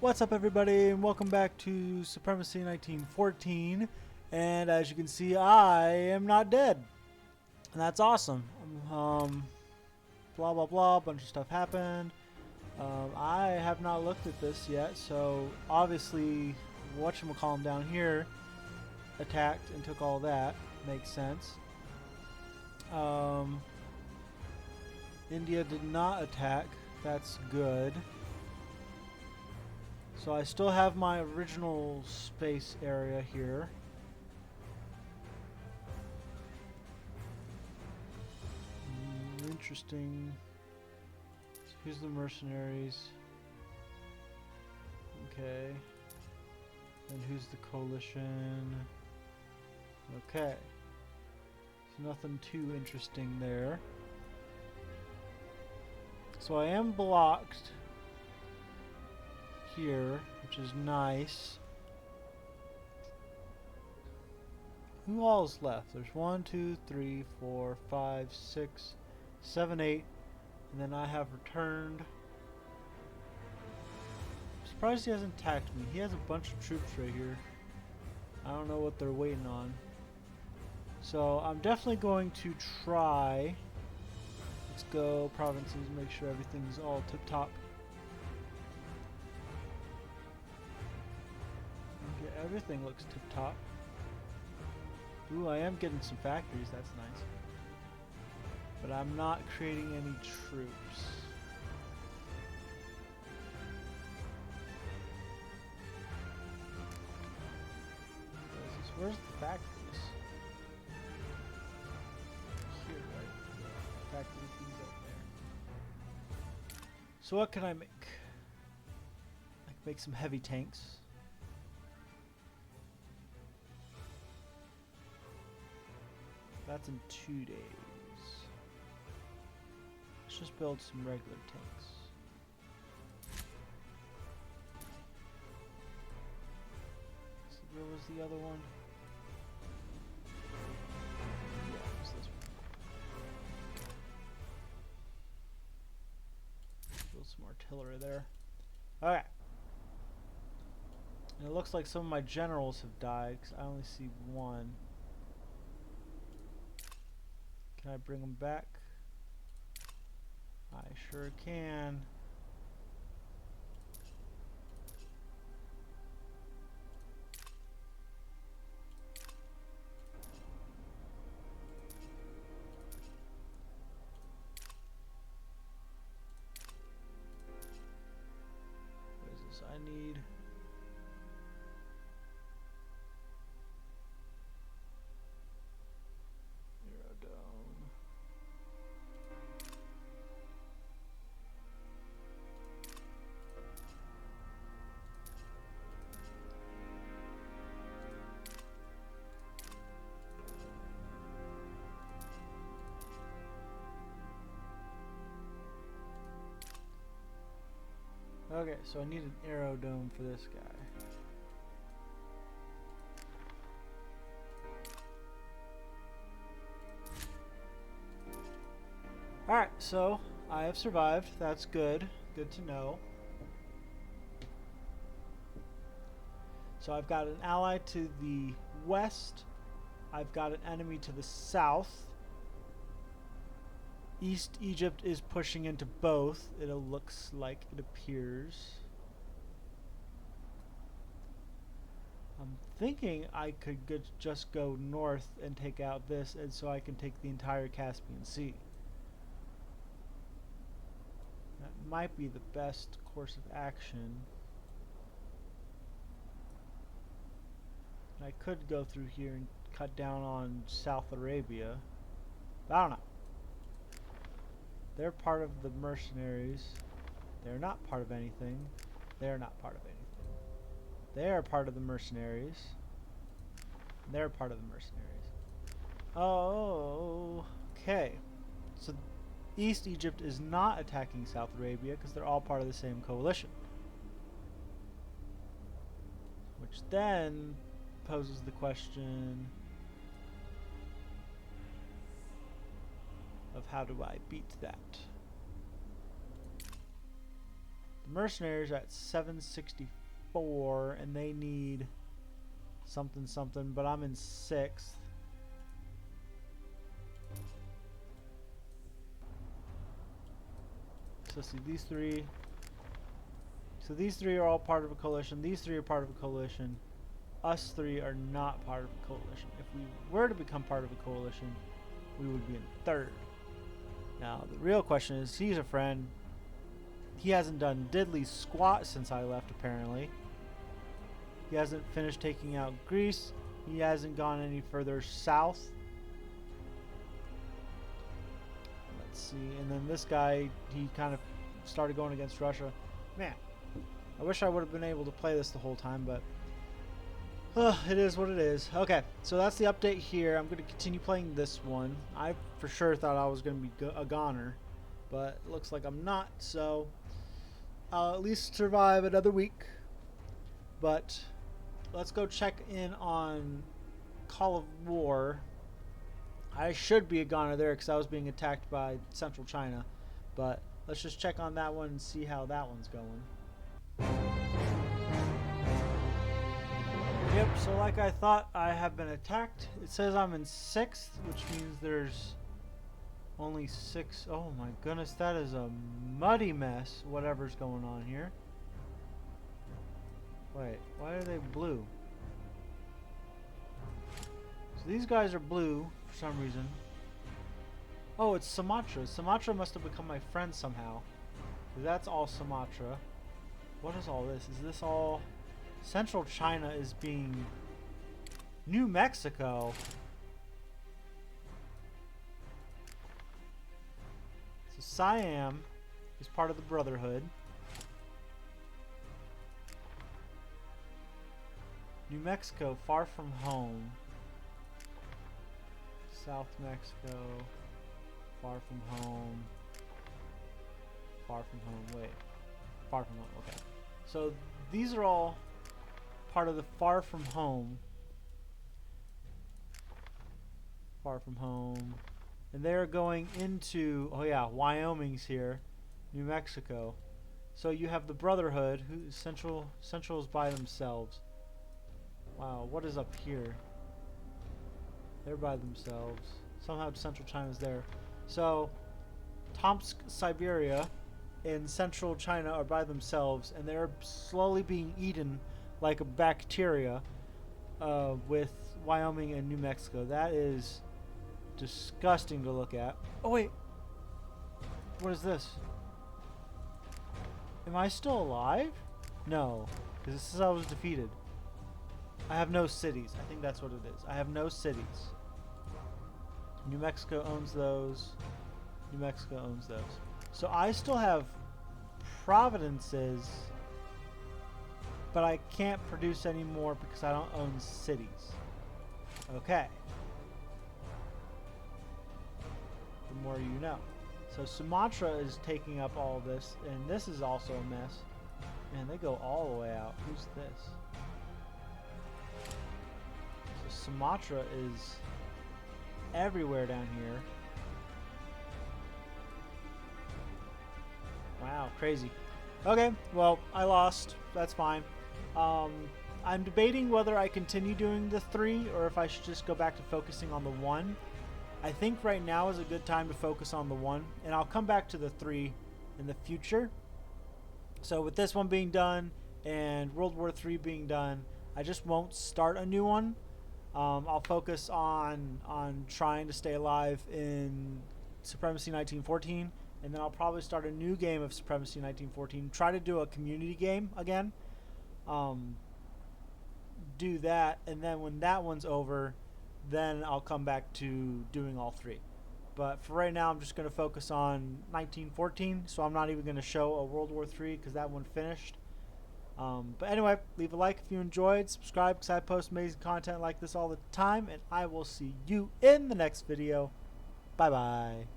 What's up, everybody, and welcome back to Supremacy 1914. And as you can see, I am not dead, and that's awesome. Blah blah blah, a bunch of stuff happened. I have not looked at this yet, so obviously whatchamacallem down here attacked and took all that. Makes sense. India did not attack. That's good. So I still have my original space area here. Interesting. So here's the mercenaries. Okay. And who's the coalition? Okay. So nothing too interesting there. So I am blocked here, which is nice. Who all is left? There's 1, 2, 3, 4, 5, 6, 7, 8, and then I have returned. I'm surprised he hasn't attacked me. He has a bunch of troops right here. I don't know what they're waiting on. So I'm definitely going to try. Let's go provinces, make sure everything's all tip top. Everything looks tip-top. Ooh, I am getting some factories, that's nice. But I'm not creating any troops. Where's the factories? Here, right? Yeah, factory things up there. So what can I make? I can make some heavy tanks. That's in 2 days. Let's just build some regular tanks. So where was the other one? Yeah, it was this one. Build some artillery there. Okay. And it looks like some of my generals have died because I only see one. Can I bring them back? I sure can. What is this? I need... Okay, so I need an aerodome for this guy. Alright, so I have survived. That's good. Good to know. So I've got an ally to the west. I've got an enemy to the south. East Egypt is pushing into both. It looks like, it appears. I'm thinking I could just go north and take out this, and so I can take the entire Caspian Sea. That might be the best course of action. I could go through here and cut down on South Arabia. But I don't know. They're part of the mercenaries. They're not part of anything. They're not part of anything. They are part of the mercenaries. They're part of the mercenaries. Oh, okay. So East Egypt is not attacking South Arabia because they're all part of the same coalition. Which then poses the question of how do I beat that? The mercenaries are at 764, and they need something something, but I'm in 6th. So see these three. So these three are all part of a coalition. These three are part of a coalition. Us three are not part of a coalition. If we were to become part of a coalition, we would be in 3rd. Now, the real question is, he's a friend. He hasn't done diddly squat since I left, apparently. He hasn't finished taking out Greece. He hasn't gone any further south. Let's see. And then this guy, he kind of started going against Russia. Man, I wish I would have been able to play this the whole time, but it is what it is. Okay, so that's the update here. I'm going to continue playing this one. I for sure thought I was going to be a goner, but it looks like I'm not, so I'll at least survive another week. But let's go check in on Call of War. I should be a goner there because I was being attacked by Central China, but let's just check on that one and see how that one's going. Yep, so like I thought, I have been attacked. It says I'm in 6th, which means there's only 6. Oh my goodness, that is a muddy mess, whatever's going on here. Wait, why are they blue? So these guys are blue for some reason. Oh, it's Sumatra. Sumatra must have become my friend somehow. That's all Sumatra. What is all this? Is this all... Central China is being... New Mexico. So Siam is part of the Brotherhood. New Mexico, far from home. South Mexico, far from home. Far from home, wait. Far from home, okay. So these are all part of the far from home. Far from home. And they're going into, oh yeah, Wyoming's here. New Mexico. So you have the Brotherhood, who Central is by themselves. Wow, what is up here? They're by themselves. Somehow Central China's there. So Tomsk, Siberia, and Central China are by themselves, and they're slowly being eaten like a bacteria with Wyoming and New Mexico. That is disgusting to look at. Oh wait, what is this? Am I still alive? No, because this is how I was defeated. I have no cities. I think that's what it is. I have no cities. New Mexico owns those. New Mexico owns those. So I still have provinces, but I can't produce any more because I don't own cities. Okay. The more you know. So Sumatra is taking up all this, and this is also a mess. Man, they go all the way out. Who's this? So Sumatra is everywhere down here. Wow, crazy. Okay, well, I lost. That's fine. I'm debating whether I continue doing the 3 or if I should just go back to focusing on the 1. I think right now is a good time to focus on the 1, and I'll come back to the 3 in the future. So with this one being done and World War III being done, I just won't start a new one. I'll focus on trying to stay alive in Supremacy 1914, and then I'll probably start a new game of Supremacy 1914. Try to do a community game again. Do that, and then when that one's over, then I'll come back to doing all 3. But for right now, I'm just going to focus on 1914, so I'm not even going to show a World War III because that one finished. But anyway, leave a like if you enjoyed, subscribe because I post amazing content like this all the time, and I will see you in the next video. Bye-bye.